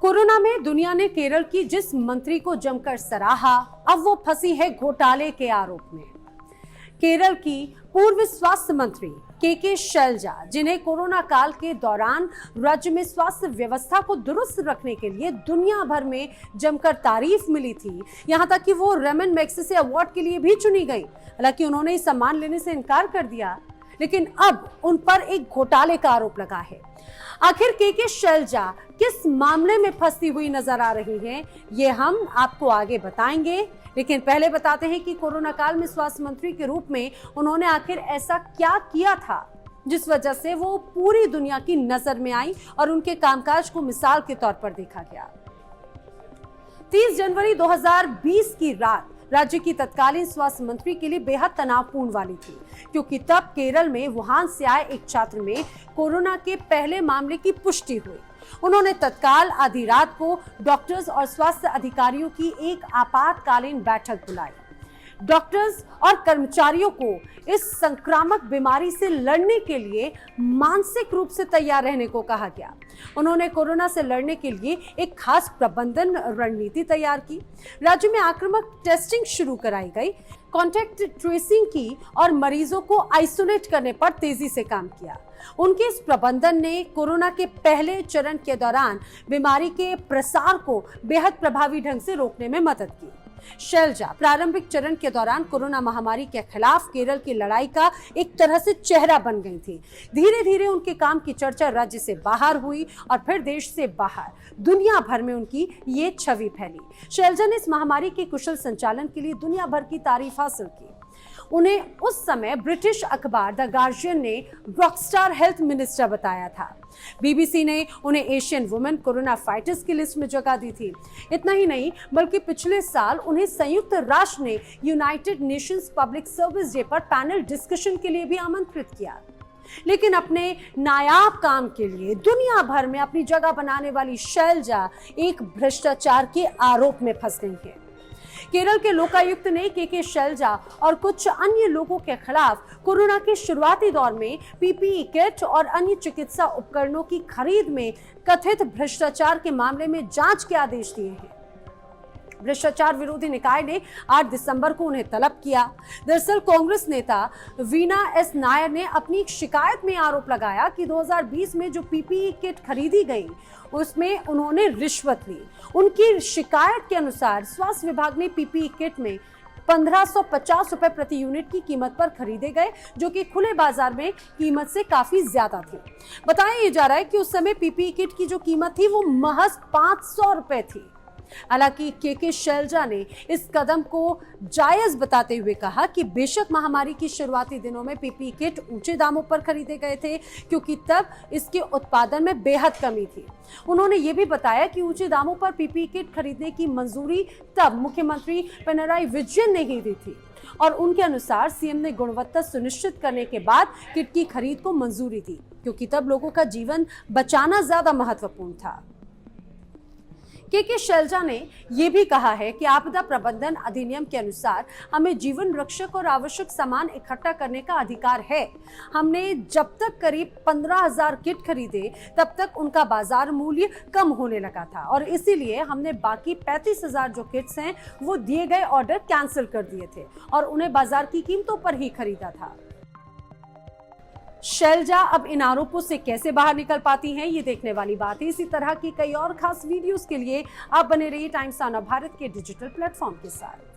Corona में दुनिया ने केरल की जिस मंत्री को जमकर सराहा, अब वो फंसी है घोटाले के आरोप में। केरल की पूर्व स्वास्थ्य मंत्री के शैलजा, जिन्हें कोरोना काल के दौरान राज्य में स्वास्थ्य व्यवस्था को दुरुस्त रखने के लिए दुनिया भर में जमकर तारीफ मिली थी, यहां तक कि वो रेमन मैग्सेसे अवार्ड के लिए भी चुनी गई। हालांकि उन्होंने इस सम्मान लेने से इनकार कर दिया, लेकिन अब उन पर एक घोटाले का आरोप लगा है। आखिर के शैलजा किस मामले में फंसी हुई नजर आ रही हैं, ये हम आपको आगे बताएंगे। लेकिन पहले बताते हैं कि कोरोना काल में स्वास्थ्य मंत्री के रूप में उन्होंने आखिर ऐसा क्या किया था जिस वजह से वो पूरी दुनिया की नजर में आई और उनके कामकाज को मिसाल के तौर पर देखा गया। 30 जनवरी 2020 की रात राज्य की तत्कालीन स्वास्थ्य मंत्री के लिए बेहद तनावपूर्ण वाली थी, क्योंकि तब केरल में वुहान से आए एक छात्र में कोरोना के पहले मामले की पुष्टि हुई। उन्होंने तत्काल आधी रात को डॉक्टर्स और स्वास्थ्य अधिकारियों की एक आपातकालीन बैठक बुलाई। डॉक्टर्स और कर्मचारियों को इस संक्रामक बीमारी से लड़ने के लिए मानसिक रूप से तैयार रहने को कहा गया। उन्होंने कोरोना से लड़ने के लिए एक खास प्रबंधन रणनीति तैयार की। राज्य में आक्रामक टेस्टिंग शुरू कराई गई, कॉन्टैक्ट ट्रेसिंग की और मरीजों को आइसोलेट करने पर तेजी से काम किया। उनके इस प्रबंधन ने कोरोना के पहले चरण के दौरान बीमारी के प्रसार को बेहद प्रभावी ढंग से रोकने में मदद की। शैलजा प्रारंभिक चरण के दौरान कोरोना महामारी के खिलाफ केरल की लड़ाई का एक तरह से चेहरा बन गई थी। धीरे धीरे उनके काम की चर्चा राज्य से बाहर हुई और फिर देश से बाहर दुनिया भर में उनकी ये छवि फैली। शैलजा ने इस महामारी के कुशल संचालन के लिए दुनिया भर की तारीफ हासिल की। उन्हें उस समय ब्रिटिश अखबार द गार्जियन ने रॉकस्टार हेल्थ मिनिस्टर बताया था। बीबीसी ने उन्हें एशियन वुमेन कोरोना फाइटर्स की लिस्ट में जगह दी थी। इतना ही नहीं, बल्कि पिछले साल उन्हें संयुक्त राष्ट्र ने United Nations public service day पर पैनल डिस्कशन के लिए भी आमंत्रित किया। लेकिन अपने नायाब काम के लिए दुनिया भर में अपनी जगह बनाने वाली शैलजा एक भ्रष्टाचार के आरोप में फंस गई है। केरल के लोकायुक्त ने के शैलजा और कुछ अन्य लोगों के खिलाफ कोरोना के शुरुआती दौर में पीपीई किट और अन्य चिकित्सा उपकरणों की खरीद में कथित भ्रष्टाचार के मामले में जांच के आदेश दिए हैं। भ्रष्टाचार विरोधी निकाय ने 8 दिसंबर को उन्हें तलब किया। दरअसल कांग्रेस नेता वीना एस नायर ने अपनी शिकायत में आरोप लगाया कि 2020 में जो पीपीई किट खरीदी गई उसमें उन्होंने रिश्वत ली। उनकी शिकायत के अनुसार स्वास्थ्य विभाग ने पीपीई किट में 1550 रुपए प्रति यूनिट की कीमत पर खरीदे गए, जो कि खुले बाजार में कीमत से काफी ज्यादा थी। बताया जा रहा है कि उस समय पीपीई किट की जो कीमत थी वो महज 500 रुपए थी। हालांकि के शैलजा ने इस कदम को जायज बताते हुए कहा कि बेशक महामारी की शुरुआती दिनों में पीपीई किट ऊंचे दामों पर खरीदे गए थे, क्योंकि तब इसके उत्पादन में बेहद कमी थी। उन्होंने ये भी बताया कि ऊंचे दामों पर पीपीई किट खरीदने की मंजूरी तब मुख्यमंत्री पिनराई विजयन ने ही दी थी और उनके अनुसार सीएम ने गुणवत्ता सुनिश्चित करने के बाद किट की खरीद को मंजूरी दी, क्योंकि तब लोगों का जीवन बचाना ज्यादा महत्वपूर्ण था। के शैलजा ने यह भी कहा है कि आपदा प्रबंधन अधिनियम के अनुसार हमें जीवन रक्षक और आवश्यक सामान इकट्ठा करने का अधिकार है। हमने जब तक करीब 15,000 किट खरीदे तब तक उनका बाजार मूल्य कम होने लगा था और इसीलिए हमने बाकी 35,000 जो किट्स हैं वो दिए गए ऑर्डर कैंसिल कर दिए थे और उन्हें बाजार की कीमतों पर ही खरीदा था। शैलजा अब इन आरोपों से कैसे बाहर निकल पाती हैं, ये देखने वाली बात है। इसी तरह की कई और खास वीडियोस के लिए आप बने रहिए टाइम्स ऑफ भारत के डिजिटल प्लेटफॉर्म के साथ।